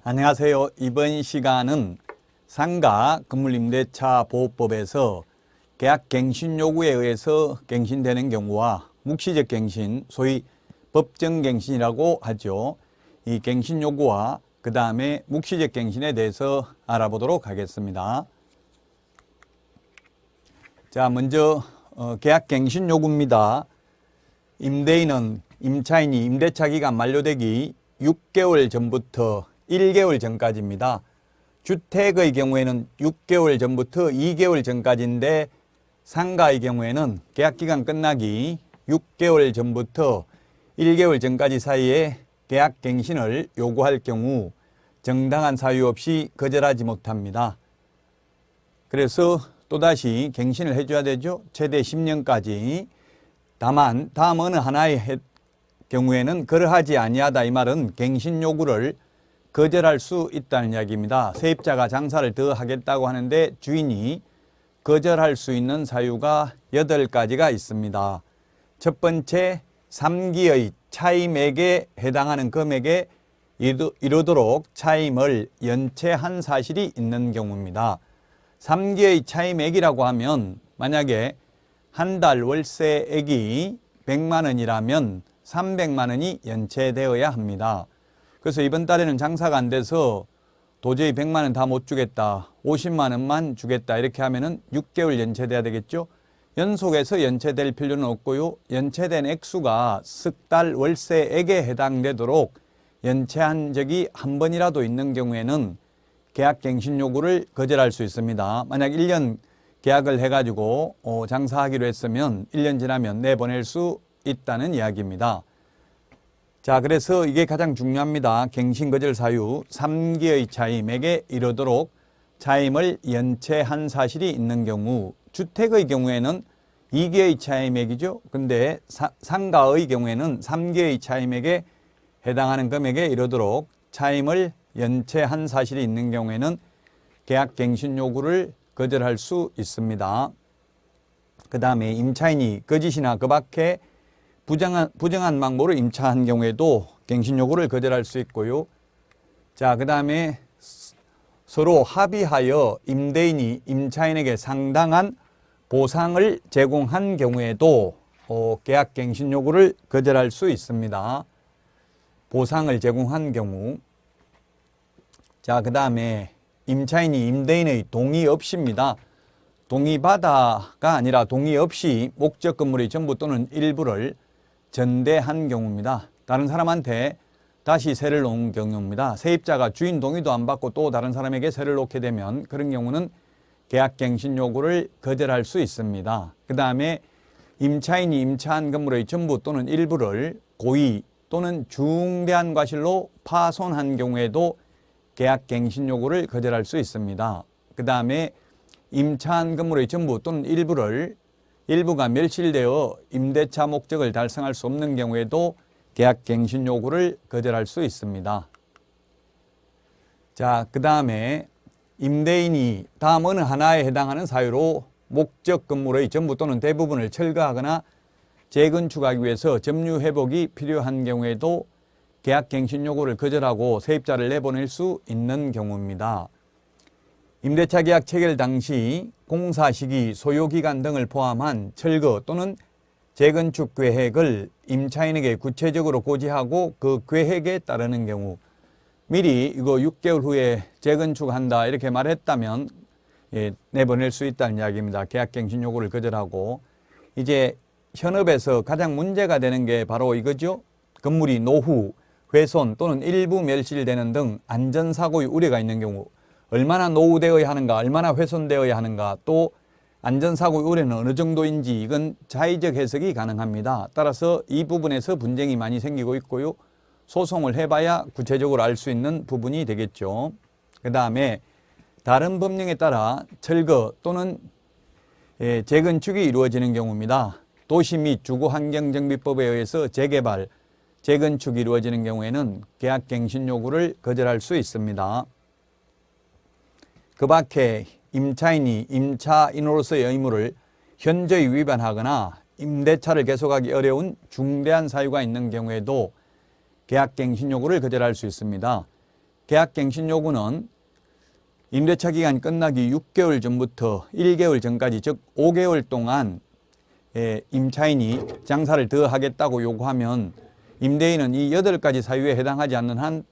안녕하세요. 이번 시간은 상가 건물임대차 보호법에서 계약 갱신 요구에 의해서 갱신되는 경우와 묵시적 갱신, 소위 법정 갱신이라고 하죠. 이 갱신 요구와 그 다음에 묵시적 갱신에 대해서 알아보도록 하겠습니다. 자, 먼저 계약 갱신 요구입니다. 임대인은 임차인이 임대차 기간 만료되기 6개월 전부터 1개월 전까지입니다. 주택의 경우에는 6개월 전부터 2개월 전까지인데 상가의 경우에는 계약기간 끝나기 6개월 전부터 1개월 전까지 사이에 계약갱신을 요구할 경우 정당한 사유 없이 거절하지 못합니다. 그래서 또다시 갱신을 해줘야 되죠. 최대 10년까지. 다만 다음 어느 하나의 경우에는 그러하지 아니하다 이 말은 갱신 요구를 거절할 수 있다는 이야기입니다. 세입자가 장사를 더 하겠다고 하는데 주인이 거절할 수 있는 사유가 8가지가 있습니다. 첫 번째, 3기의 차임액에 해당하는 금액에 이르도록 차임을 연체한 사실이 있는 경우입니다. 3기의 차임액이라고 하면 만약에 한 달 월세액이 100만 원이라면 300만 원이 연체되어야 합니다. 그래서 이번 달에는 장사가 안 돼서 도저히 100만 원 다 못 주겠다, 50만 원만 주겠다 이렇게 하면은 6개월 연체돼야 되겠죠. 연속해서 연체될 필요는 없고요. 연체된 액수가 석 달 월세액에 해당되도록 연체한 적이 한 번이라도 있는 경우에는 계약갱신 요구를 거절할 수 있습니다. 만약 1년 계약을 해가지고 장사하기로 했으면 1년 지나면 내보낼 수 있다는 이야기입니다. 자, 그래서 이게 가장 중요합니다. 갱신 거절 사유 3기의 차임액에 이르도록 차임을 연체한 사실이 있는 경우, 주택의 경우에는 2기의 차임액이죠. 근데 상가의 경우에는 3기의 차임액에 해당하는 금액에 이르도록 차임을 연체한 사실이 있는 경우에는 계약갱신 요구를 거절할 수 있습니다. 그 다음에 임차인이 거짓이나 그 밖에 부정한 망보로 임차한 경우에도 갱신 요구를 거절할 수 있고요. 자, 그 다음에 서로 합의하여 임대인이 임차인에게 상당한 보상을 제공한 경우에도 계약 갱신 요구를 거절할 수 있습니다. 보상을 제공한 경우. 자, 그 다음에 임차인이 임대인의 동의 없이입니다. 동의받아가 아니라 동의 없이 목적 건물의 전부 또는 일부를 전대한 경우입니다. 다른 사람한테 다시 세를 놓은 경우입니다. 세입자가 주인 동의도 안 받고 또 다른 사람에게 세를 놓게 되면 그런 경우는 계약갱신 요구를 거절할 수 있습니다. 그 다음에 임차인이 임차한 건물의 전부 또는 일부를 고의 또는 중대한 과실로 파손한 경우에도 계약갱신 요구를 거절할 수 있습니다. 그 다음에 임차한 건물의 전부 또는 일부가 멸실되어 임대차 목적을 달성할 수 없는 경우에도 계약갱신 요구를 거절할 수 있습니다. 자, 그 다음에 임대인이 다음 어느 하나에 해당하는 사유로 목적 건물의 전부 또는 대부분을 철거하거나 재건축하기 위해서 점유 회복이 필요한 경우에도 계약갱신 요구를 거절하고 세입자를 내보낼 수 있는 경우입니다. 임대차 계약 체결 당시 공사 시기, 소요기간 등을 포함한 철거 또는 재건축 계획을 임차인에게 구체적으로 고지하고 그 계획에 따르는 경우, 미리 이거 6개월 후에 재건축한다 이렇게 말했다면 내보낼 수 있다는 이야기입니다. 계약갱신 요구를 거절하고. 이제 현업에서 가장 문제가 되는 게 바로 이거죠. 건물이 노후, 훼손 또는 일부 멸실되는 등 안전사고의 우려가 있는 경우, 얼마나 노후되어야 하는가, 얼마나 훼손되어야 하는가, 또 안전사고의 우려는 어느 정도인지 이건 자의적 해석이 가능합니다. 따라서 이 부분에서 분쟁이 많이 생기고 있고요. 소송을 해봐야 구체적으로 알 수 있는 부분이 되겠죠. 그 다음에 다른 법령에 따라 철거 또는 재건축이 이루어지는 경우입니다. 도시 및 주거환경정비법에 의해서 재개발, 재건축이 이루어지는 경우에는 계약갱신 요구를 거절할 수 있습니다. 그 밖에 임차인이 임차인으로서의 의무를 현저히 위반하거나 임대차를 계속하기 어려운 중대한 사유가 있는 경우에도 계약갱신 요구를 거절할 수 있습니다. 계약갱신 요구는 임대차 기간 끝나기 6개월 전부터 1개월 전까지, 즉 5개월 동안 임차인이 장사를 더 하겠다고 요구하면 임대인은 이 8가지 사유에 해당하지 않는 한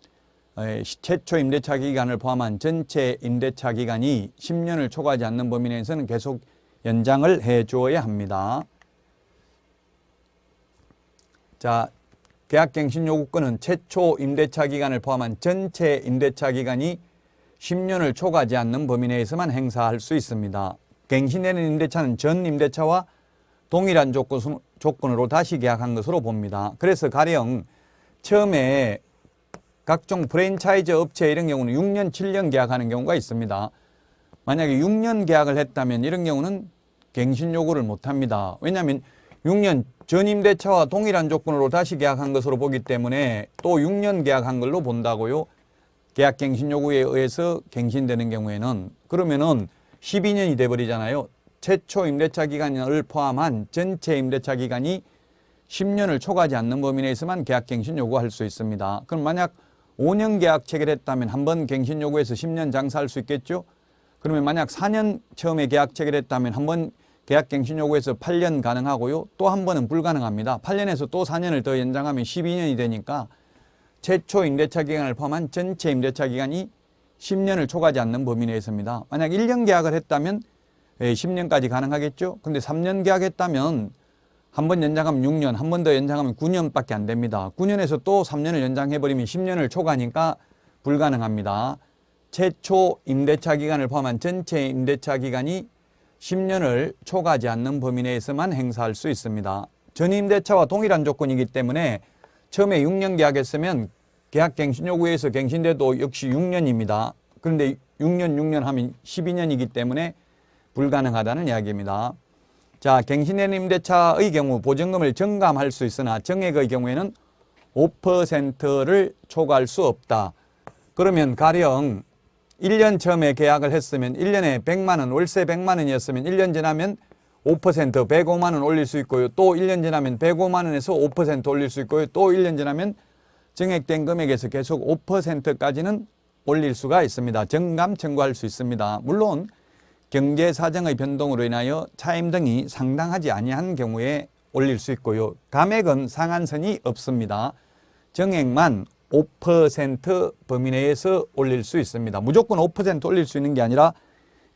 최초 임대차 기간을 포함한 전체 임대차 기간이 10년을 초과하지 않는 범위 내에서는 계속 연장을 해 주어야 합니다. 자, 계약갱신 요구권은 최초 임대차 기간을 포함한 전체 임대차 기간이 10년을 초과하지 않는 범위 내에서만 행사할 수 있습니다. 갱신되는 임대차는 전 임대차와 동일한 조건으로 다시 계약한 것으로 봅니다. 그래서 가령 처음에 각종 프랜차이즈 업체 이런 경우는 6년, 7년 계약하는 경우가 있습니다. 만약에 6년 계약을 했다면 이런 경우는 갱신 요구를 못합니다. 왜냐하면 6년 전 임대차와 동일한 조건으로 다시 계약한 것으로 보기 때문에 또 6년 계약한 걸로 본다고요. 계약갱신 요구에 의해서 갱신되는 경우에는 그러면은 12년이 돼버리잖아요. 최초 임대차 기간을 포함한 전체 임대차 기간이 10년을 초과하지 않는 범위 내에서만 계약갱신 요구할 수 있습니다. 그럼 만약 5년 계약 체결했다면 한 번 갱신 요구해서 10년 장사할 수 있겠죠? 그러면 만약 4년 처음에 계약 체결했다면 한 번 계약갱신 요구해서 8년 가능하고요. 또 한 번은 불가능합니다. 8년에서 또 4년을 더 연장하면 12년이 되니까 최초 임대차 기간을 포함한 전체 임대차 기간이 10년을 초과하지 않는 범위 내에서입니다. 만약 1년 계약을 했다면 10년까지 가능하겠죠? 근데 3년 계약했다면 한 번 연장하면 6년, 한 번 더 연장하면 9년밖에 안 됩니다. 9년에서 또 3년을 연장해버리면 10년을 초과하니까 불가능합니다. 최초 임대차 기간을 포함한 전체 임대차 기간이 10년을 초과하지 않는 범위 내에서만 행사할 수 있습니다. 전 임대차와 동일한 조건이기 때문에 처음에 6년 계약했으면 계약갱신 요구에서 갱신돼도 역시 6년입니다. 그런데 6년 하면 12년이기 때문에 불가능하다는 이야기입니다. 자, 갱신된 임대차의 경우 보증금을 정감할 수 있으나 정액의 경우에는 5%를 초과할 수 없다. 그러면 가령 1년 처음에 계약을 했으면 1년에 100만 원, 월세 100만 원이었으면 1년 지나면 5% 105만 원 올릴 수 있고요. 또 1년 지나면 105만 원에서 5% 올릴 수 있고요. 또 1년 지나면 정액된 금액에서 계속 5%까지는 올릴 수가 있습니다. 정감 청구할 수 있습니다. 물론 경제 사정의 변동으로 인하여 차임 등이 상당하지 아니한 경우에 올릴 수 있고요. 감액은 상한선이 없습니다. 정액만 5% 범위 내에서 올릴 수 있습니다. 무조건 5% 올릴 수 있는 게 아니라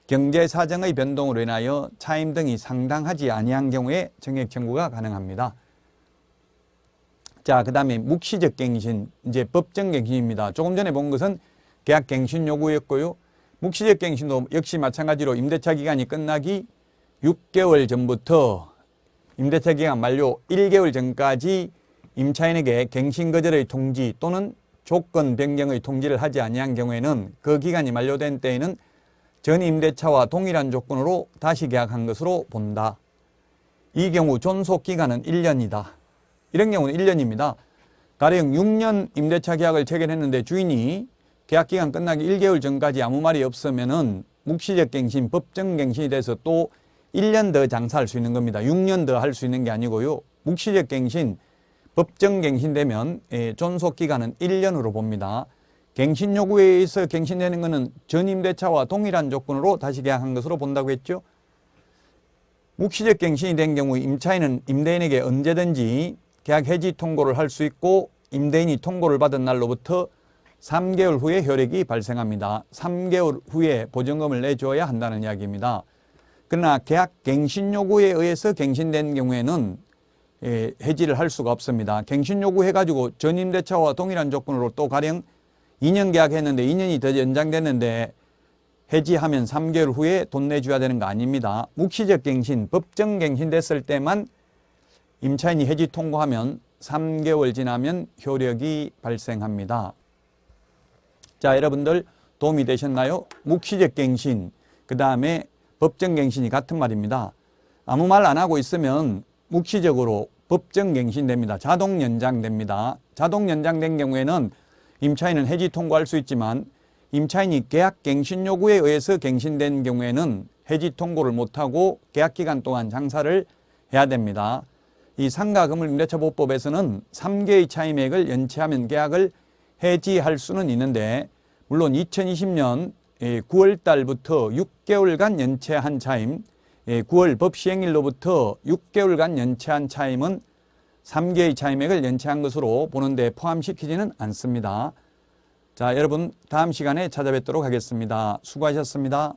경제 사정의 변동으로 인하여 차임 등이 상당하지 아니한 경우에 정액 청구가 가능합니다. 자, 그 다음에 묵시적 갱신, 이제 법정 갱신입니다. 조금 전에 본 것은 계약 갱신 요구였고요. 묵시적 갱신도 역시 마찬가지로 임대차 기간이 끝나기 6개월 전부터 임대차 기간 만료 1개월 전까지 임차인에게 갱신 거절의 통지 또는 조건 변경의 통지를 하지 아니한 경우에는 그 기간이 만료된 때에는 전 임대차와 동일한 조건으로 다시 계약한 것으로 본다. 이 경우 존속 기간은 1년이다. 이런 경우는 1년입니다. 가령 6년 임대차 계약을 체결했는데 주인이 계약 기간 끝나기 1개월 전까지 아무 말이 없으면은 묵시적 갱신, 법정 갱신이 돼서 또 1년 더 장사할 수 있는 겁니다. 6년 더 할 수 있는 게 아니고요. 묵시적 갱신, 법정 갱신되면 존속 기간은 1년으로 봅니다. 갱신 요구에 의해서 갱신되는 것은 전 임대차와 동일한 조건으로 다시 계약한 것으로 본다고 했죠. 묵시적 갱신이 된 경우 임차인은 임대인에게 언제든지 계약 해지 통고를 할 수 있고 임대인이 통고를 받은 날로부터 3개월 후에 효력이 발생합니다. 3개월 후에 보증금을 내줘야 한다는 이야기입니다. 그러나 계약 갱신 요구에 의해서 갱신된 경우에는 해지를 할 수가 없습니다. 갱신 요구해가지고 전 임대차와 동일한 조건으로 또 가령 2년 계약했는데 2년이 더 연장됐는데 해지하면 3개월 후에 돈 내줘야 되는 거 아닙니다. 묵시적 갱신, 법정 갱신 됐을 때만 임차인이 해지 통고하면 3개월 지나면 효력이 발생합니다. 자, 여러분들 도움이 되셨나요? 묵시적 갱신, 그 다음에 법정 갱신이 같은 말입니다. 아무 말 안 하고 있으면 묵시적으로 법정 갱신됩니다. 자동 연장됩니다. 자동 연장된 경우에는 임차인은 해지 통고할 수 있지만 임차인이 계약갱신 요구에 의해서 갱신된 경우에는 해지 통고를 못하고 계약기간 동안 장사를 해야 됩니다. 이 상가건물임대차보호법에서는 3개의 차임액을 연체하면 계약을 해지할 수는 있는데, 물론 2020년 9월 달부터 6개월간 연체한 차임, 9월 법 시행일로부터 6개월간 연체한 차임은 3개의 차임액을 연체한 것으로 보는데 포함시키지는 않습니다. 자, 여러분 다음 시간에 찾아뵙도록 하겠습니다. 수고하셨습니다.